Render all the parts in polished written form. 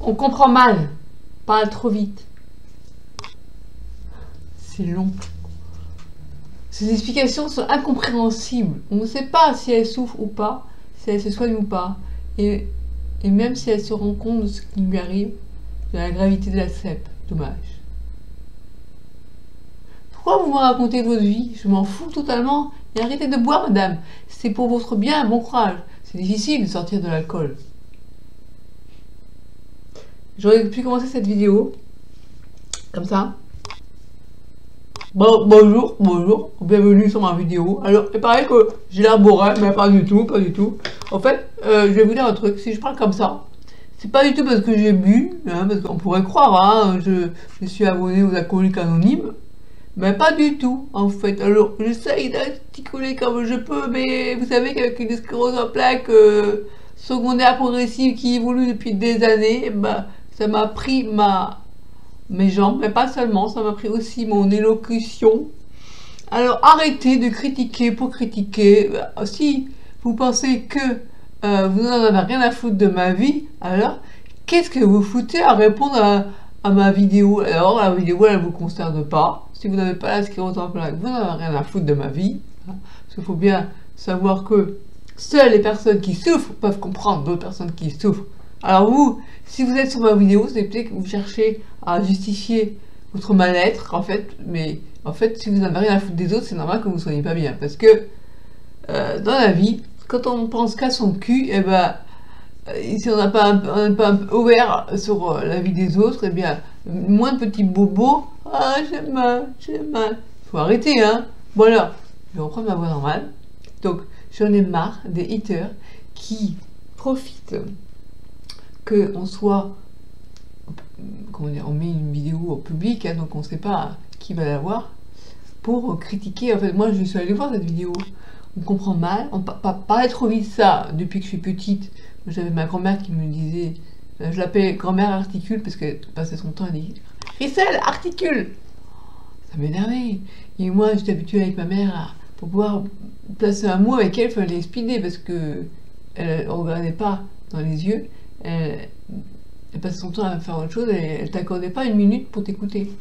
On comprend mal. Parle trop vite. C'est long. Ces explications sont incompréhensibles. On ne sait pas si elle souffre ou pas, si elle se soigne ou pas. Et même si elle se rend compte de ce qui lui arrive, de la gravité de la CEP. Dommage. Pourquoi vous me racontez votre vie? Je m'en fous totalement. Et arrêtez de boire, madame. C'est pour votre bien, bon courage. C'est difficile de sortir de l'alcool. J'aurais pu commencer cette vidéo comme ça. Bon, bonjour, bienvenue sur ma vidéo. Alors, il paraît que j'ai l'air bourrin, mais pas du tout, pas du tout. En fait, je vais vous dire un truc, si je parle comme ça, c'est pas du tout parce que j'ai bu, hein, parce qu'on pourrait croire, hein, je suis abonné aux alcooliques anonymes, mais pas du tout, en fait. Alors, j'essaye d'articuler comme je peux, mais vous savez qu'avec une sclérose en plaques secondaire progressive qui évolue depuis des années, bah, ça m'a pris mes jambes, mais pas seulement, ça m'a pris aussi mon élocution. Alors arrêtez de critiquer pour critiquer. Si vous pensez que vous n'en avez rien à foutre de ma vie, alors qu'est-ce que vous foutez à répondre à ma vidéo? Alors la vidéo elle ne vous concerne pas. Si vous n'avez pas la sclérose en plaques, vous n'en avez rien à foutre de ma vie. Hein, parce qu'il faut bien savoir que seules les personnes qui souffrent peuvent comprendre d'autres personnes qui souffrent. Alors vous, si vous êtes sur ma vidéo, c'est peut-être que vous cherchez à justifier votre mal-être, en fait, mais en fait, si vous n'avez rien à foutre des autres, c'est normal que vous ne soyez pas bien, parce que dans la vie, quand on pense qu'à son cul, et ben, si on n'a pas un peu ouvert sur la vie des autres, et bien, moins de petits bobos, ah j'ai mal, faut arrêter, hein, voilà, je vais reprendre ma voix normale, donc j'en ai marre des haters qui profitent qu'on soit, comment dire, on met une vidéo au public, hein, donc on ne sait pas qui va la voir, pour critiquer. En fait, moi je suis allée voir cette vidéo, on comprend mal, on parle trop vite. Ça, depuis que je suis petite, j'avais ma grand-mère qui me disait, je l'appelais grand-mère articule, parce qu'elle passait son temps à dire Christelle, articule. Ça m'énervait. Et moi j'étais habituée avec ma mère pour pouvoir placer un mot avec elle, il fallait speeder, parce que elle ne regardait pas dans les yeux. Elle passe son temps à faire autre chose et elle t'accordait pas une minute pour t'écouter.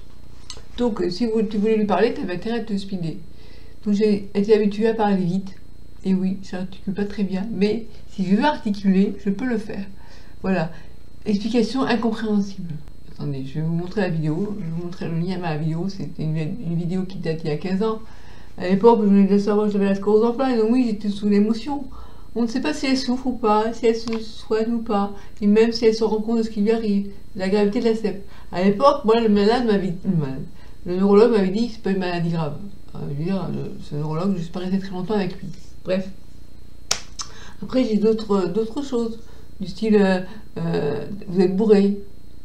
Donc si tu voulais lui parler, tu avais intérêt à te speeder. Donc j'ai été habituée à parler vite. Et oui, j'articule pas très bien, mais si je veux articuler, je peux le faire. Voilà. Explication incompréhensible. Attendez, je vais vous montrer la vidéo. Je vais vous montrer le lien à ma vidéo. C'était une vidéo qui date il y a 15 ans. À l'époque, je venais de savoir que j'avais la sclérose en plaques, donc oui, j'étais sous l'émotion. On ne sait pas si elle souffre ou pas, si elle se soigne ou pas, et même si elle se rend compte de ce qui lui arrive, de la gravité de la CEP. À l'époque, moi, le neurologue m'avait dit que c'est pas une maladie grave. Je veux dire, ce neurologue, je ne suis pas restée très longtemps avec lui. Bref. Après, j'ai d'autres choses, du style, vous êtes bourré.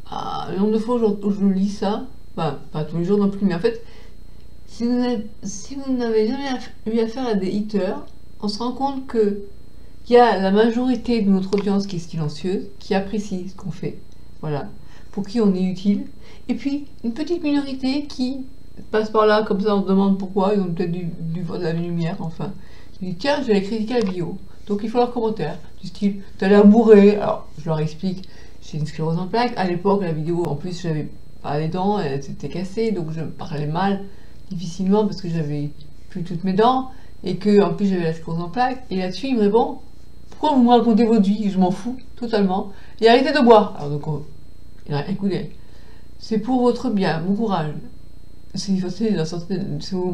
Ah, le nombre de fois où je lis ça, enfin, pas tous les jours non plus, mais en fait, si vous n'avez jamais eu affaire à des haters, on se rend compte que il y a la majorité de notre audience qui est silencieuse, qui apprécie ce qu'on fait, voilà, pour qui on est utile, et puis une petite minorité qui passe par là, comme ça on se demande pourquoi, ils ont peut-être du de la lumière, enfin. Je dis tiens, je vais aller critiquer la vidéo, donc il faut leurs commentaires, du style, t'as l'air bourré, alors je leur explique, j'ai une sclérose en plaques, à l'époque la vidéo, en plus j'avais pas les dents, elles étaient cassées, donc je parlais mal, difficilement, parce que j'avais plus toutes mes dents, et que en plus j'avais la sclérose en plaques, et là-dessus il me répond pourquoi vous me racontez votre vie? Je m'en fous totalement. Et arrêtez de boire. Alors donc, écoutez, c'est pour votre bien, bon courage. C'est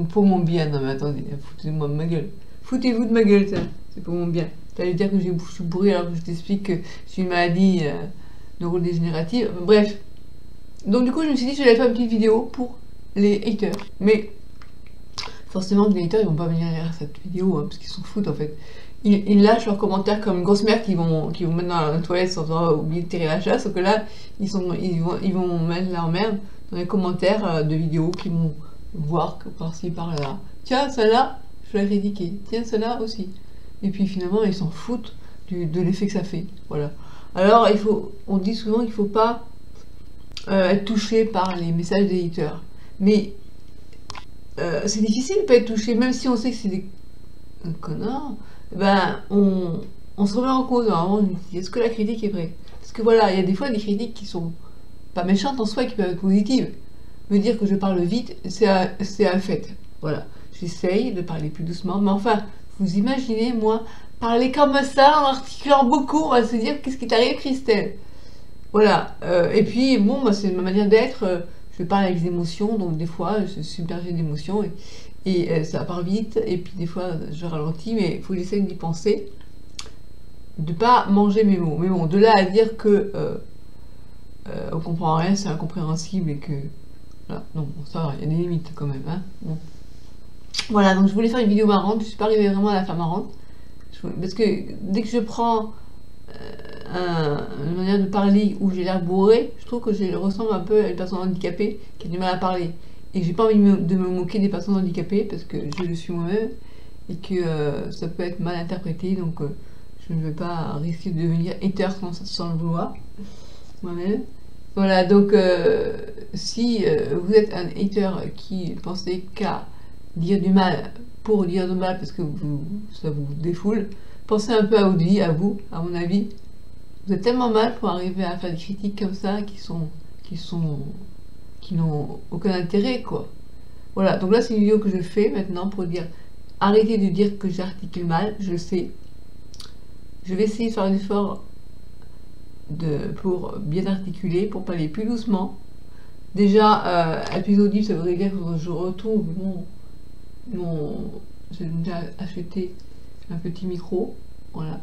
pour mon bien. Non mais attendez, foutez-moi de ma gueule. Foutez-vous de ma gueule, ça. C'est pour mon bien. T'allais dire que je suis bourré alors que je t'explique que c'est une maladie neurodégénérative. Bref. Donc du coup, je me suis dit que j'allais faire une petite vidéo pour les haters. Mais forcément, les haters, ils vont pas venir derrière cette vidéo, hein, parce qu'ils s'en foutent en fait. Ils lâchent leurs commentaires comme une grosse merde qu'ils vont mettre dans la toilette sans avoir oublié de tirer la chasse, sauf que là, ils vont mettre leur merde dans les commentaires de vidéos qu'ils vont voir que par-ci, par-là. Tiens, celle-là, je vais la critiquer. Tiens, celle-là aussi. Et puis finalement, ils s'en foutent de l'effet que ça fait. Voilà. Alors, on dit souvent qu'il ne faut pas être touché par les messages des haters. Mais c'est difficile de ne pas être touché, même si on sait que c'est des connards. Ben, on se remet en cause. Normalement, est-ce que la critique est vraie? Parce que voilà, il y a des fois des critiques qui sont pas méchantes en soi, qui peuvent être positives. Me dire que je parle vite, c'est un fait. Voilà, j'essaye de parler plus doucement, mais enfin, vous imaginez, moi, parler comme ça, en articulant beaucoup, on va se dire, qu'est-ce qui t'arrive, Christelle? Voilà, et puis, bon, moi, c'est ma manière d'être, je parle avec des émotions, donc des fois, je suis submergée d'émotions, et ça part vite, et puis des fois, je ralentis, mais il faut que j'essaye d'y penser, de pas manger mes mots. Mais bon, de là à dire que on comprend rien, c'est incompréhensible, et que... Voilà, non, ça va, il y a des limites quand même, hein. Bon. Voilà, donc je voulais faire une vidéo marrante, je suis pas arrivée vraiment à la fin marrante, parce que dès que je prends une manière de parler où j'ai l'air bourré, je trouve que je ressemble un peu à une personne handicapée qui a du mal à parler. Et j'ai pas envie de me moquer des personnes handicapées, parce que je le suis moi-même, et que ça peut être mal interprété, donc je ne vais pas risquer de devenir hater sans le vouloir, moi-même. Voilà, donc si vous êtes un hater qui pensez qu'à dire du mal pour dire du mal parce que ça vous défoule, pensez un peu à votre vie, à vous, à mon avis. Vous êtes tellement mal pour arriver à faire des critiques comme ça qui n'ont aucun intérêt, quoi. Voilà, donc là c'est une vidéo que je fais maintenant pour dire arrêtez de dire que j'articule mal, je le sais. Je vais essayer de faire un effort pour bien articuler, pour parler plus doucement. Déjà, être plus audible, ça voudrait dire que je retrouve j'ai déjà acheté un petit micro, voilà.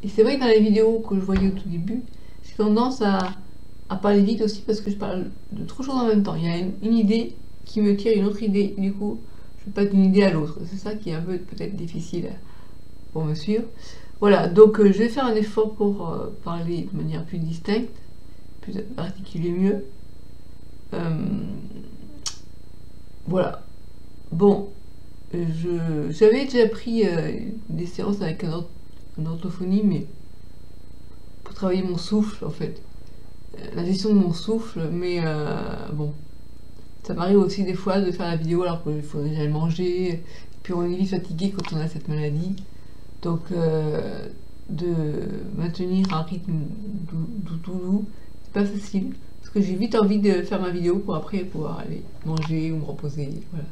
Et c'est vrai que dans les vidéos que je voyais au tout début, j'ai tendance à parler vite aussi parce que je parle de trop de choses en même temps. Il y a une idée qui me tire une autre idée, du coup, je passe d'une idée à l'autre. C'est ça qui est un peu peut-être difficile pour me suivre. Voilà, donc je vais faire un effort pour parler de manière plus distincte, plus articuler mieux. Voilà. Bon, j'avais déjà pris des séances avec une orthophonie, mais pour travailler mon souffle, en fait. La gestion de mon souffle, mais bon. Ça m'arrive aussi des fois de faire la vidéo alors qu'il faudrait déjà manger, et puis on est vite fatigué quand on a cette maladie. Donc, de maintenir un rythme doux, c'est pas facile. Parce que j'ai vite envie de faire ma vidéo pour après pouvoir aller manger ou me reposer. Voilà.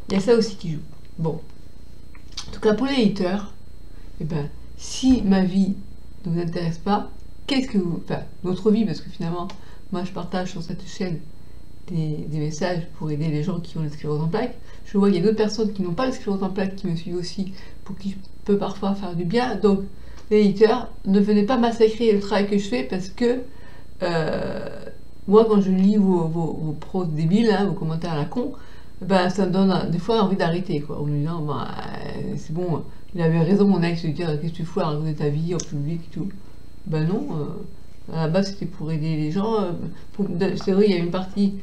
Il y a ça aussi qui joue. Bon. En tout cas, pour les haters, eh ben, si ma vie ne vous intéresse pas, qu'est-ce que vous... Enfin, notre vie, parce que finalement, moi je partage sur cette chaîne des messages pour aider les gens qui ont la sclérose en plaques. Je vois qu'il y a d'autres personnes qui n'ont pas la sclérose en plaques qui me suivent aussi, pour qui je peux parfois faire du bien. Donc, les haters, ne venez pas massacrer le travail que je fais parce que moi, quand je lis vos pros débiles, hein, vos commentaires à la con, ben, ça me donne des fois envie d'arrêter, quoi. En me disant, ben, c'est bon, il avait raison, mon ex, de dire qu'est-ce que tu fous à raconter ta vie en public et tout. Ben non, à la base c'était pour aider les gens. C'est vrai, il y a une partie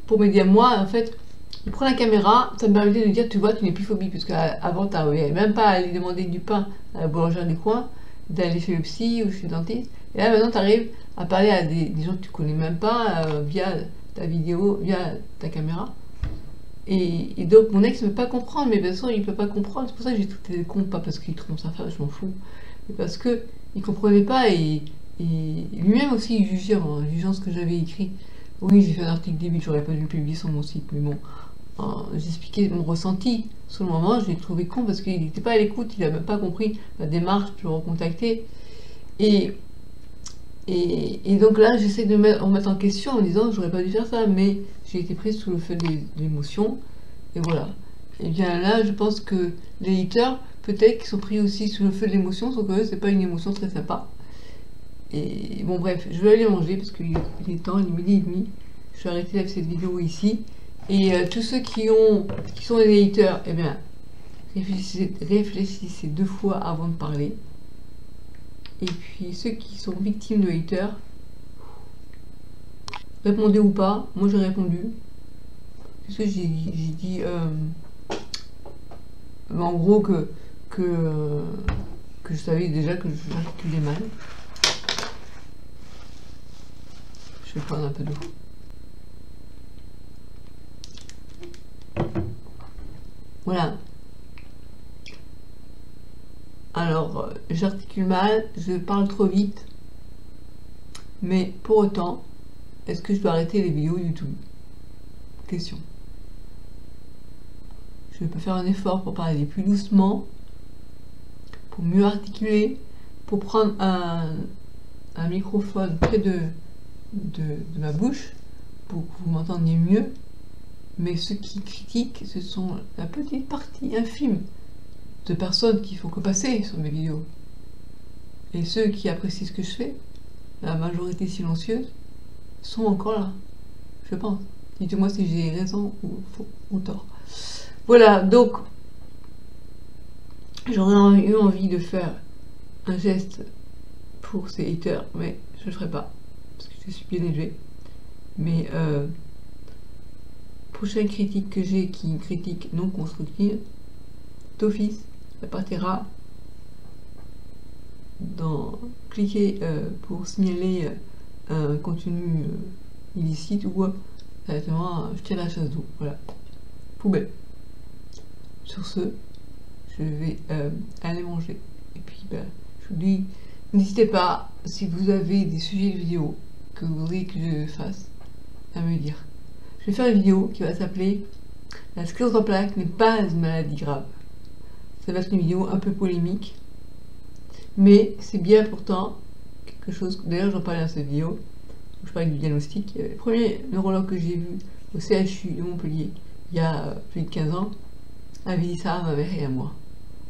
pour m'aider à moi, en fait. Je prends la caméra, ça me permettait de dire, tu vois, tu n'es plus phobie, parce qu'avant, tu n'avais même pas à aller demander du pain à la boulangère du coin, d'aller chez le psy ou chez le dentiste. Et là, maintenant, tu arrives à parler à des gens que tu connais même pas via ta vidéo, via ta caméra. Et donc, mon ex ne peut pas comprendre, mais de toute façon, il ne peut pas comprendre. C'est pour ça que j'ai traité de con, pas parce qu'il trompe sa femme, je m'en fous, mais parce qu'il ne comprenait pas et lui-même aussi, il jugeait en jugeant ce que j'avais écrit. Oui, j'ai fait un article débile, j'aurais pas dû le publier sur mon site, mais bon, j'expliquais mon ressenti. Sur le moment, je l'ai trouvé con parce qu'il n'était pas à l'écoute, il n'a même pas compris la démarche de le recontacter. Et donc là, j'essaie de me remettre en question en disant j'aurais pas dû faire ça, mais j'ai été prise sous le feu de l'émotion, et voilà. Et bien là, je pense que les haters, peut-être qu'ils sont pris aussi sous le feu de l'émotion, sauf que c'est pas une émotion très sympa. Et bon, bref, je vais aller manger parce qu'il est temps, il est midi et demi. Je vais arrêter cette vidéo ici. Et tous ceux qui sont des haters, eh bien, réfléchissez 2 fois avant de parler. Et puis ceux qui sont victimes de haters, répondez ou pas. Moi j'ai répondu. Parce que j'ai dit en gros que je savais déjà que j'articulais mal. Je vais prendre un peu d'eau. Voilà. Alors, j'articule mal, je parle trop vite. Mais pour autant, est-ce que je dois arrêter les vidéos YouTube? Question. Je peux faire un effort pour parler plus doucement, pour mieux articuler, pour prendre un microphone près de ma bouche, pour que vous m'entendiez mieux. Mais ceux qui critiquent, ce sont la petite partie infime de personnes qui font que passer sur mes vidéos. Et ceux qui apprécient ce que je fais, la majorité silencieuse, sont encore là, je pense. Dites-moi si j'ai raison ou tort. Voilà, donc, j'aurais eu envie de faire un geste pour ces haters, mais je le ferai pas, parce que je suis bien élevée. Mais prochaine critique que j'ai, qui est une critique non constructive, d'office, ça partira dans cliquer pour signaler un contenu illicite ou directement je tire la chasse d'eau. Voilà, poubelle. Sur ce, je vais aller manger. Et puis, je vous dis, n'hésitez pas, si vous avez des sujets de vidéo que vous voudriez que je fasse, à me dire. Je vais faire une vidéo qui va s'appeler « La sclérose en plaques n'est pas une maladie grave ». Ça va être une vidéo un peu polémique, mais c'est bien pourtant quelque chose. D'ailleurs, j'en parlais dans cette vidéo, où je parlais du diagnostic. Le premier neurologue que j'ai vu au CHU de Montpellier, il y a plus de 15 ans, avait dit ça à ma mère et à moi.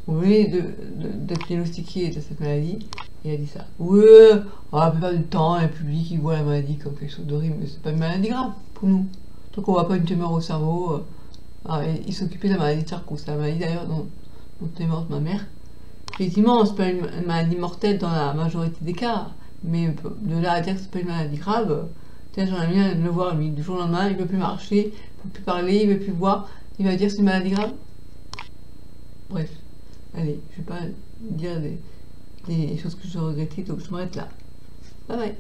On venait d'être diagnostiqué de cette maladie, et il a dit ça. Ouais, la plupart du temps, le public il voit la maladie comme quelque chose d'horrible, mais c'est pas une maladie grave pour nous. Donc on voit pas une tumeur au cerveau. Il s'occupait de la maladie de Charcot, c'est la maladie d'ailleurs dont est morte ma mère. Effectivement, c'est pas une maladie mortelle dans la majorité des cas, mais de là à dire que c'est pas une maladie grave, j'aimerais bien le voir lui, du jour au lendemain, il peut plus marcher, il peut plus parler, il peut plus voir, il va dire que c'est une maladie grave. Bref, allez, je vais pas dire des choses que je regrettais, donc je m'arrête là. Bye bye.